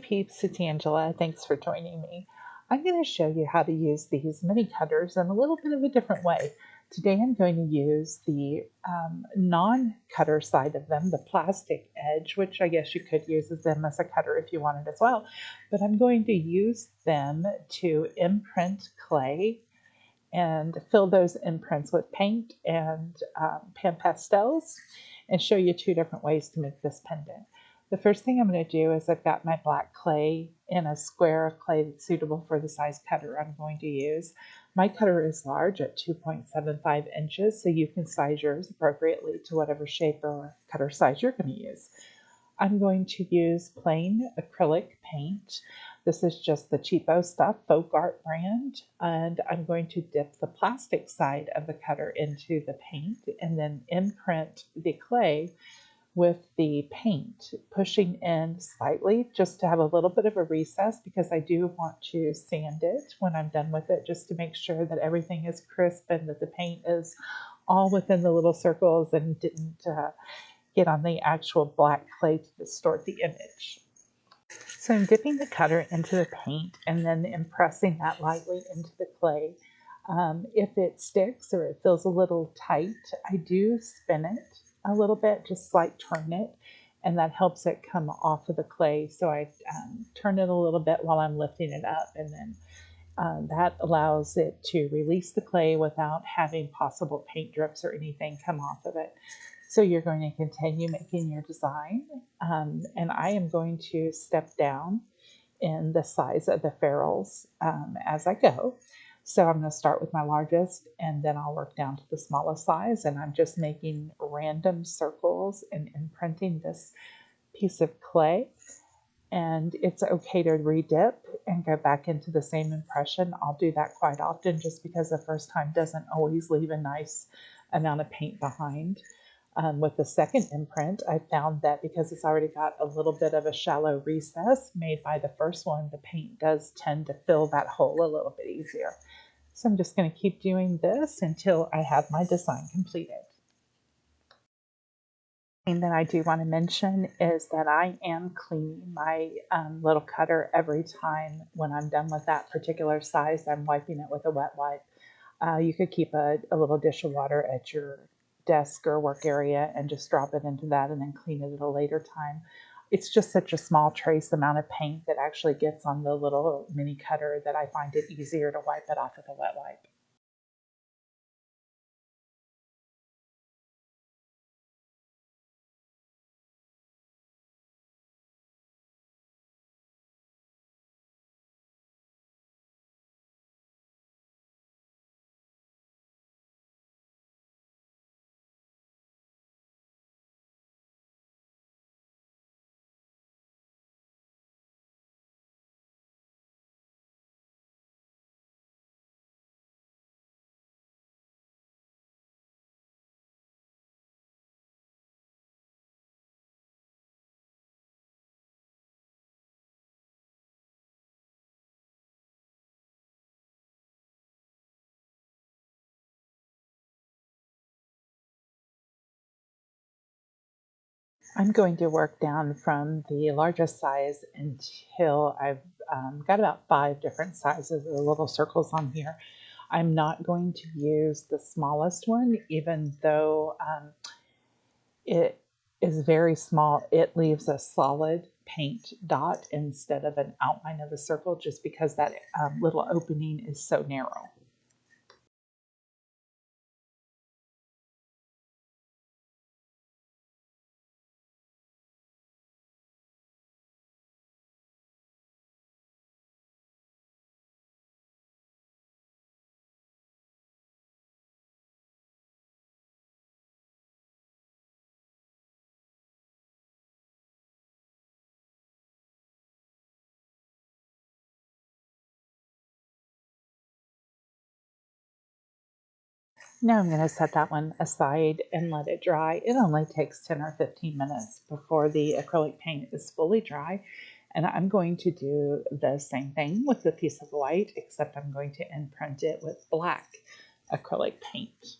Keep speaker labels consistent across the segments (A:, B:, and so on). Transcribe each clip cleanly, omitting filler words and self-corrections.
A: Peeps, it's Angela. Thanks for joining me. I'm going to show you how to use these mini cutters in a little bit of a different way. Today I'm going to use the non-cutter side of them, the plastic edge, which I guess you could use them as a cutter if you wanted as well. But I'm going to use them to imprint clay and fill those imprints with paint and pan pastels and show you two different ways to make this pendant. The first thing I'm going to do is I've got my black clay in a square of clay that's suitable for the size cutter I'm going to use. My cutter is large at 2.75 inches, so you can size yours appropriately to whatever shape or cutter size you're going to use. I'm going to use plain acrylic paint. This is just the cheapo stuff, Folk Art brand, and I'm going to dip the plastic side of the cutter into the paint and then imprint the clay with the paint, pushing in slightly just to have a little bit of a recess because I do want to sand it when I'm done with it just to make sure that everything is crisp and that the paint is all within the little circles and didn't get on the actual black clay to distort the image. So I'm dipping the cutter into the paint and then impressing that lightly into the clay. If it sticks or it feels a little tight, I do spin it a little bit, just like turn it, and that helps it come off of the clay. So I turn it a little bit while I'm lifting it up, and then that allows it to release the clay without having possible paint drips or anything come off of it. So you're going to continue making your design, and I am going to step down in the size of the ferrules as I go. So I'm going to start with my largest and then I'll work down to the smallest size, and I'm just making random circles and imprinting this piece of clay. And it's okay to redip and go back into the same impression. I'll do that quite often just because the first time doesn't always leave a nice amount of paint behind. With the second imprint, I found that because it's already got a little bit of a shallow recess made by the first one, the paint does tend to fill that hole a little bit easier. So I'm just going to keep doing this until I have my design completed. Thing that I do want to mention is that I am cleaning my little cutter every time when I'm done with that particular size. I'm wiping it with a wet wipe. You could keep a little dish of water at your desk or work area and just drop it into that and then clean it at a later time. It's just such a small trace amount of paint that actually gets on the little mini cutter that I find it easier to wipe it off with a wet wipe. I'm going to work down from the largest size until I've got about 5 different sizes of the little circles on here. I'm not going to use the smallest one, even though it is very small. It leaves a solid paint dot instead of an outline of a circle just because that little opening is so narrow. Now I'm going to set that one aside and let it dry. It only takes 10 or 15 minutes before the acrylic paint is fully dry. And I'm going to do the same thing with the piece of white, except I'm going to imprint it with black acrylic paint.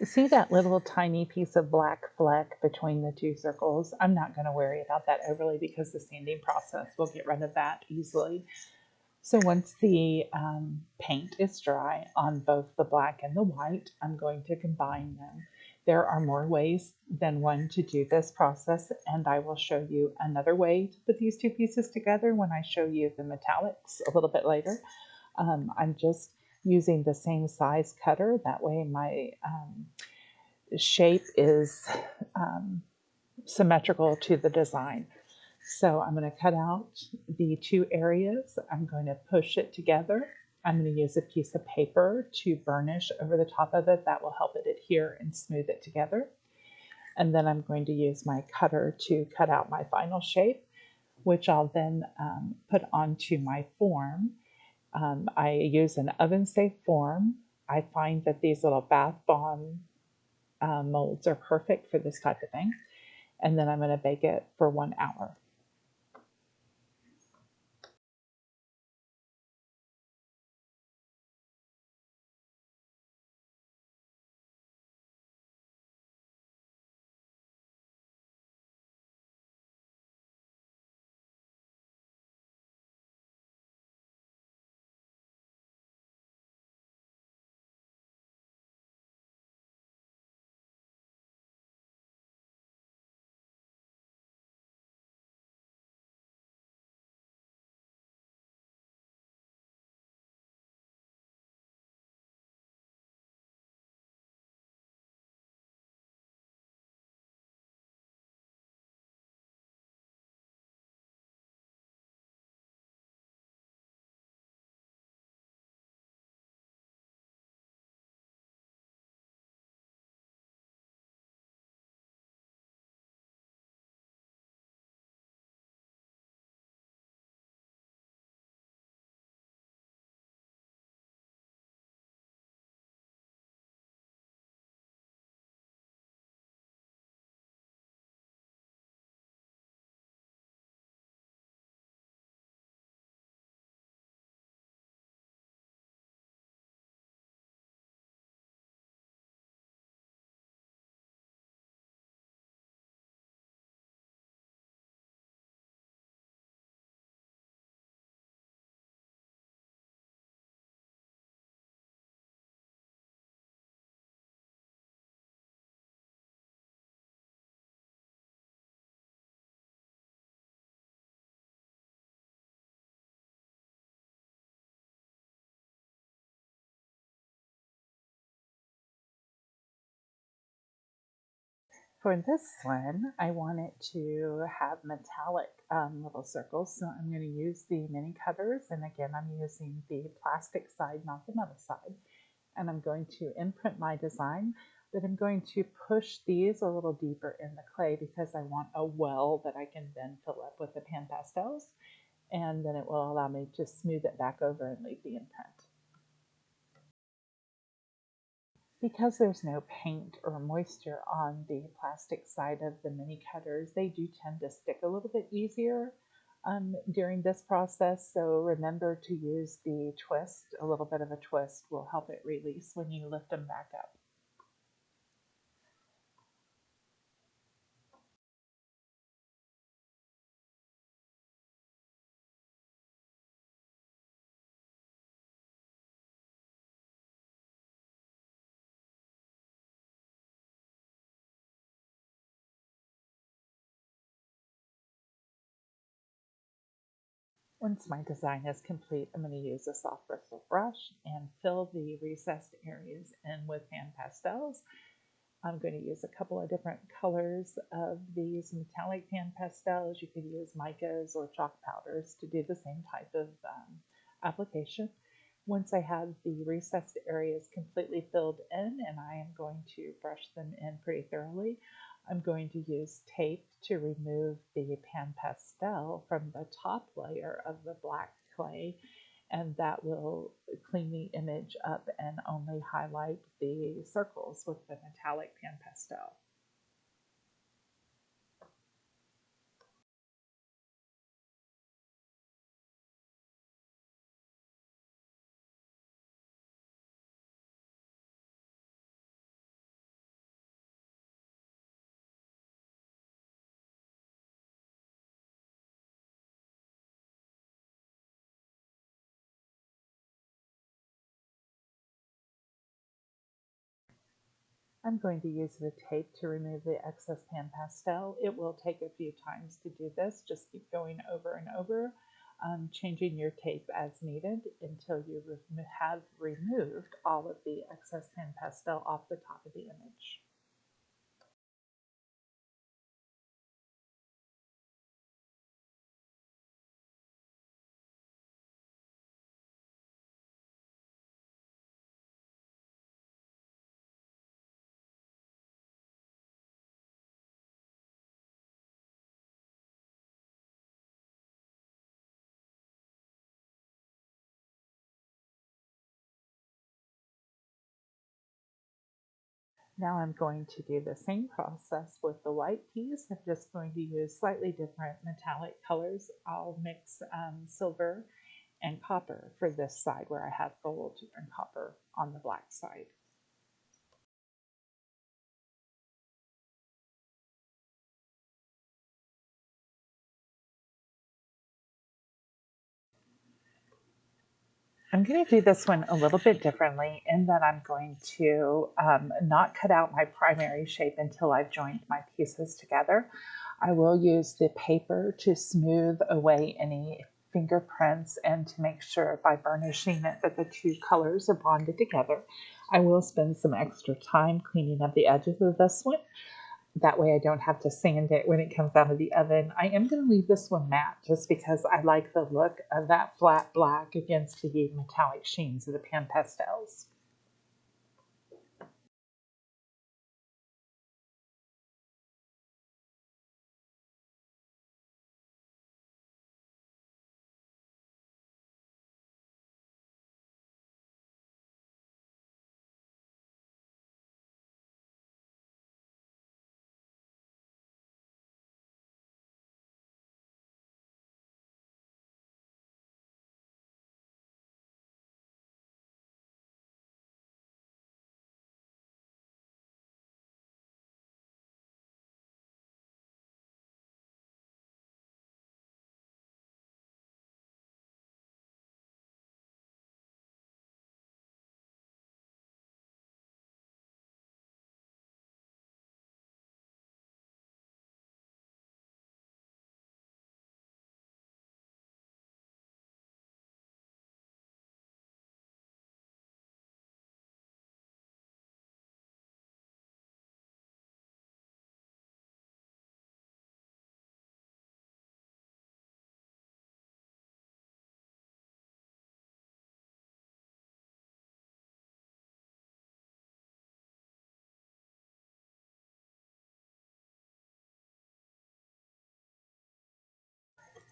A: See that little tiny piece of black fleck between the two circles? I'm not going to worry about that overly because the sanding process will get rid of that easily. So once the paint is dry on both the black and the white, I'm going to combine them. There are more ways than one to do this process, and I will show you another way to put these two pieces together when I show you the metallics a little bit later. I'm just using the same size cutter. That way my shape is um, symmetrical to the design. So I'm going to cut out the two areas. I'm going to push it together. I'm going to use a piece of paper to burnish over the top of it. That will help it adhere and smooth it together. And then I'm going to use my cutter to cut out my final shape, which I'll then put onto my form. I use an oven-safe form. I find that these little bath bomb molds are perfect for this type of thing. And then I'm going to bake it for 1 hour. For this one, I want it to have metallic little circles, so I'm going to use the mini cutters, and again, I'm using the plastic side, not the metal side, and I'm going to imprint my design, but I'm going to push these a little deeper in the clay because I want a well that I can then fill up with the pan pastels, and then it will allow me to smooth it back over and leave the imprint. Because there's no paint or moisture on the plastic side of the mini cutters, they do tend to stick a little bit easier during this process. So remember to use the twist. A little bit of a twist will help it release when you lift them back up. Once my design is complete, I'm going to use a soft bristle brush and fill the recessed areas in with pan pastels. I'm going to use a couple of different colors of these metallic pan pastels. You could use micas or chalk powders to do the same type of application. Once I have the recessed areas completely filled in, and I am going to brush them in pretty thoroughly, I'm going to use tape to remove the pan pastel from the top layer of the black clay, and that will clean the image up and only highlight the circles with the metallic pan pastel. I'm going to use the tape to remove the excess pan pastel. It will take a few times to do this. Just keep going over and over, changing your tape as needed until you have removed all of the excess pan pastel off the top of the image. Now I'm going to do the same process with the white piece. I'm just going to use slightly different metallic colors. I'll mix silver and copper for this side where I have gold and copper on the black side. I'm going to do this one a little bit differently in that I'm going to not cut out my primary shape until I've joined my pieces together. I will use the paper to smooth away any fingerprints and to make sure by burnishing it that the two colors are bonded together. I will spend some extra time cleaning up the edges of this one. That way I don't have to sand it when it comes out of the oven. I am going to leave this one matte just because I like the look of that flat black against the metallic sheens of the pan pastels.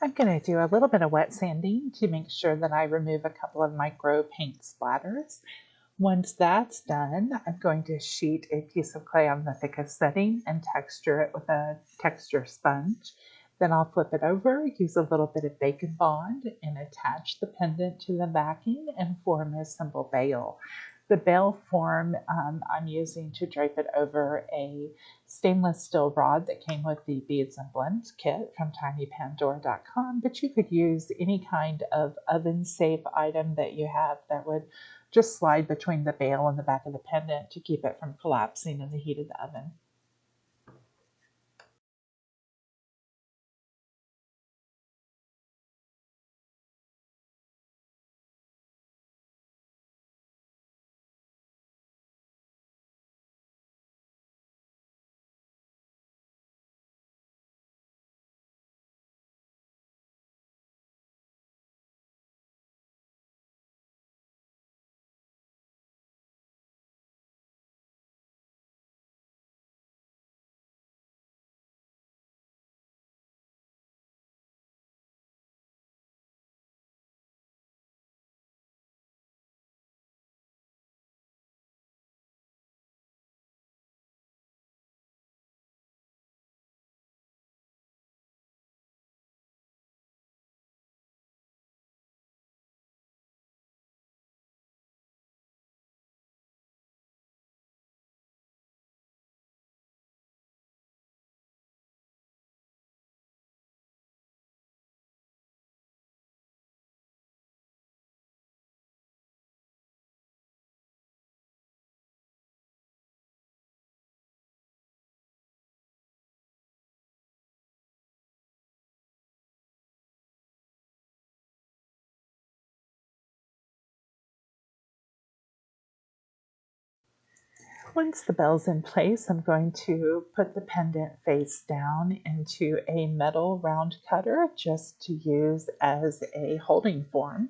A: I'm going to do a little bit of wet sanding to make sure that I remove a couple of micro paint splatters. Once that's done, I'm going to sheet a piece of clay on the thickest setting and texture it with a texture sponge. Then I'll flip it over, use a little bit of Bacon Bond, and attach the pendant to the backing and form a simple bail. The bail form I'm using to drape it over a stainless steel rod that came with the Beads and Blends kit from tinypandora.com, but you could use any kind of oven-safe item that you have that would just slide between the bail and the back of the pendant to keep it from collapsing in the heat of the oven. Once the bell's in place, I'm going to put the pendant face down into a metal round cutter just to use as a holding form.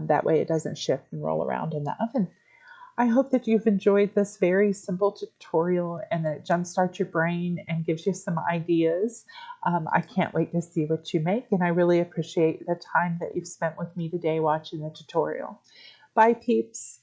A: That way it doesn't shift and roll around in the oven. I hope that you've enjoyed this very simple tutorial and that it jumpstarts your brain and gives you some ideas. I can't wait to see what you make, and I really appreciate the time that you've spent with me today watching the tutorial. Bye, peeps.